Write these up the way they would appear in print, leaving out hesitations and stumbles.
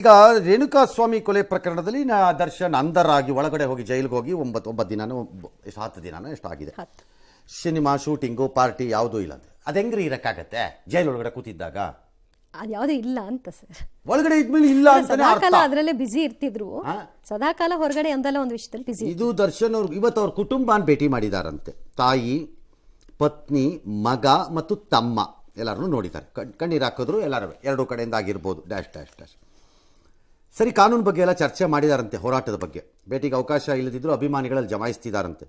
ಈಗ ರೇಣುಕಾಸ್ವಾಮಿ ಕೊಲೆ ಪ್ರಕರಣದಲ್ಲಿ ದರ್ಶನ್ ಅಂಧರಾಗಿ ಒಳಗಡೆ ಹೋಗಿ ಜೈಲಿಗೆ ಹೋಗಿ 9 ದಿನನೋ 10 ದಿನನೋ ಎಷ್ಟಾಗಿದೆ. ಸಿನಿಮಾ ಶೂಟಿಂಗು ಪಾರ್ಟಿ ಯಾವುದೂ ಇಲ್ಲ. ಅದು ಹೆಂಗ್ರಿ ಇರಕ್ಕಾಗತ್ತೆ ಜೈಲೊಳಗಡೆ ಕೂತಿದ್ದಾಗ? ಅದು ಯಾವುದೂ ಇಲ್ಲ ಅಂತ ಸರ್. ಒಳಗಡೆ ಇದ್ಮೇಲೆ ಇಲ್ಲ ಅಂತ ಸದಾಕಾಲ ಅದರಲ್ಲೇ ಬಿಸಿ ಇರ್ತಿದ್ರು. ಸದಾಕಾಲ ಹೊರಗಡೆ ಒಂದಲ್ಲ ಒಂದು ವಿಷಯದಲ್ಲಿ ಬಿಸಿ. ಇದು ದರ್ಶನ್ ಅವ್ರು ಇವತ್ತು ಅವ್ರ ಕುಟುಂಬನ ಭೇಟಿ ಮಾಡಿದಾರಂತೆ. ತಾಯಿ, ಪತ್ನಿ, ಮಗ ಮತ್ತು ತಮ್ಮ ಎಲ್ಲರನ್ನೂ ನೋಡಿದ್ದಾರೆ. ಕಣ್ಣೀರು ಹಾಕಿದ್ರು ಎಲ್ಲರೂ, ಎರಡೂ ಕಡೆಯಿಂದ ಆಗಿರ್ಬೋದು. Dash dash dash. ಸರಿ, ಕಾನೂನು ಬಗ್ಗೆ ಎಲ್ಲ ಚರ್ಚೆ ಮಾಡಿದಾರಂತೆ. ಹೋರಾಟದ ಬಗ್ಗೆ ಭೇಟಿಗೆ ಅವಕಾಶ ಇಲ್ಲದಿದ್ದರೂ ಅಭಿಮಾನಿಗಳಲ್ಲಿ ಜಮಾಯಿಸ್ತಿದ್ದಾರಂತೆ.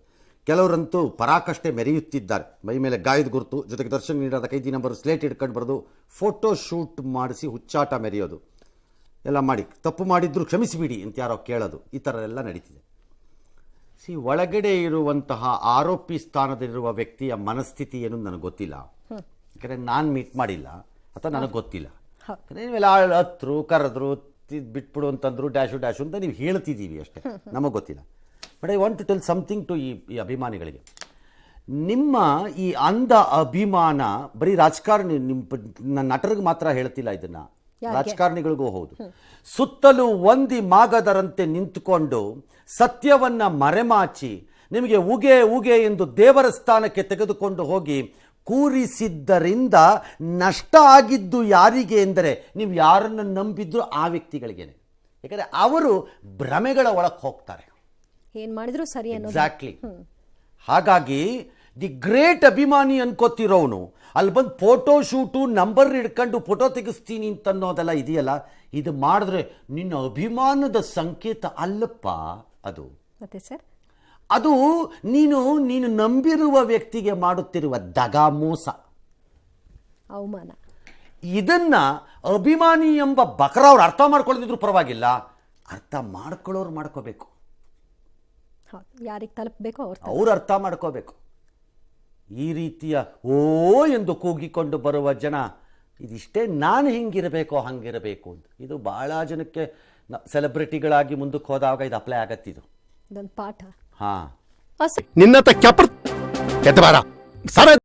ಕೆಲವರಂತೂ ಪರಾಕಷ್ಟೇ ಮೆರೆಯುತ್ತಿದ್ದಾರೆ. ಮೈ ಮೇಲೆ ಗಾಯದ ಗುರುತು, ಜೊತೆಗೆ ದರ್ಶನ್ ನೀಡಾದ ಕೈದಿ ನಂಬರ್ ಸ್ಲೇಟ್ ಹಿಡ್ಕೊಂಡು ಬರೆದು ಫೋಟೋ ಶೂಟ್ ಮಾಡಿಸಿ ಹುಚ್ಚಾಟ ಮೆರೆಯೋದು ಎಲ್ಲ ಮಾಡಿ, ತಪ್ಪು ಮಾಡಿದ್ರು ಕ್ಷಮಿಸಿಬಿಡಿ ಅಂತ ಯಾರೋ ಕೇಳೋದು, ಈ ಥರ ಎಲ್ಲ ನಡೀತಿದೆ. ಒಳಗಡೆ ಇರುವಂತಹ ಆರೋಪಿ ಸ್ಥಾನದಲ್ಲಿರುವ ವ್ಯಕ್ತಿಯ ಮನಸ್ಥಿತಿ ಏನು ನನಗೆ ಗೊತ್ತಿಲ್ಲ. ಯಾಕಂದರೆ ನಾನು ಮೀಟ್ ಮಾಡಿಲ್ಲ ಅಥವಾ ನನಗೆ ಗೊತ್ತಿಲ್ಲ. ನೀವೆಲ್ಲ ಹತ್ರು ಕರೆದ್ರು ಬಿಟ್ಬಿಡು ಅಂತಂದ್ರು, ಡ್ಯಾಶು ಡ್ಯಾಶು ಅಂತ ನೀವು ಹೇಳ್ತಿದ್ದೀವಿ ಅಷ್ಟೇ, ನಮಗೆ ಗೊತ್ತಿಲ್ಲ. But I want to tell something to ಈ ಅಭಿಮಾನಿಗಳಿಗೆ. ನಿಮ್ಮ ಈ ಅಂಧ ಅಭಿಮಾನ ಬರೀ ರಾಜಕಾರಣಿ, ನನ್ನ ನಟರಿಗೆ ಮಾತ್ರ ಹೇಳ್ತಿಲ್ಲ ಇದನ್ನು, ರಾಜಕಾರಣಿಗಳಿಗೂ ಹೌದು. ಸುತ್ತಲೂ ಒಂದಿ ಮಾಗದರಂತೆ ನಿಂತುಕೊಂಡು ಸತ್ಯವನ್ನ ಮರೆಮಾಚಿ ನಿಮಗೆ ಉಗೆ ಉಗೆ ಎಂದು ದೇವರ ಸ್ಥಾನಕ್ಕೆ ತೆಗೆದುಕೊಂಡು ಹೋಗಿ ಕೂರಿಸಿದ್ದರಿಂದ ನಷ್ಟ ಆಗಿದ್ದು ಯಾರಿಗೆ ಎಂದರೆ ನೀವು ಯಾರನ್ನು ನಂಬಿದ್ರು ಆ ವ್ಯಕ್ತಿಗಳಿಗೇನೆ. ಯಾಕಂದರೆ ಅವರು ಭ್ರಮೆಗಳ ಒಳಗೆ ಹೋಗ್ತಾರೆ. ಏನು ಮಾಡಿದ್ರು ಸರಿ ಅನ್ನೋದು. ಎಕ್ಸಾಕ್ಟ್ಲಿ. ಹಾಗಾಗಿ ದಿ ಗ್ರೇಟ್ ಅಭಿಮಾನಿ ಅನ್ಕೋತಿರೋನು ಅಲ್ಲಿ ಬಂದು ಫೋಟೋ ಶೂಟು ನಂಬರ್ ಹಿಡ್ಕೊಂಡು ಫೋಟೋ ತೆಗಿಸ್ತೀನಿ ಅಂತನ್ನೋದೆಲ್ಲ ಇದೆಯಲ್ಲ, ಇದು ಮಾಡಿದ್ರೆ ನಿನ್ನ ಅಭಿಮಾನದ ಸಂಕೇತ ಅಲ್ಲಪ್ಪ ಅದು. ಮತ್ತೆ ಸರ್, ಅದು ನೀನು ನಂಬಿರುವ ವ್ಯಕ್ತಿಗೆ ಮಾಡುತ್ತಿರುವ ದಗಾ, ಮೋಸ, ಅವಮಾನ. ಇದನ್ನ ಅಭಿಮಾನಿ ಎಂಬ ಬಕರ ಅವ್ರು ಅರ್ಥ ಮಾಡ್ಕೊಳ್ಳದಿದ್ರು ಪರವಾಗಿಲ್ಲ, ಅರ್ಥ ಮಾಡ್ಕೊಳ್ಳೋರು ಮಾಡ್ಕೋಬೇಕು. ಯಾರಿಗೆ ತಲುಪಬೇಕು ಅವ್ರು ಅರ್ಥ ಮಾಡ್ಕೋಬೇಕು. ಈ ರೀತಿಯ ಓ ಎಂದು ಕೂಗಿಕೊಂಡು ಬರುವ ಜನ, ಇದಿಷ್ಟೇ ನಾನು ಹಿಂಗಿರಬೇಕೋ ಹಂಗಿರಬೇಕು ಅಂತ. ಇದು ಬಹಳ ಜನಕ್ಕೆ ಸೆಲೆಬ್ರಿಟಿಗಳಾಗಿ ಮುಂದಕ್ಕೆ ಹೋದಾಗ ಇದು ಅಪ್ಲೈ ಆಗತ್ತಿದು. ಇದೊಂದು ಪಾಠ. ಹಾ, ನಿನ್ನತ್ತ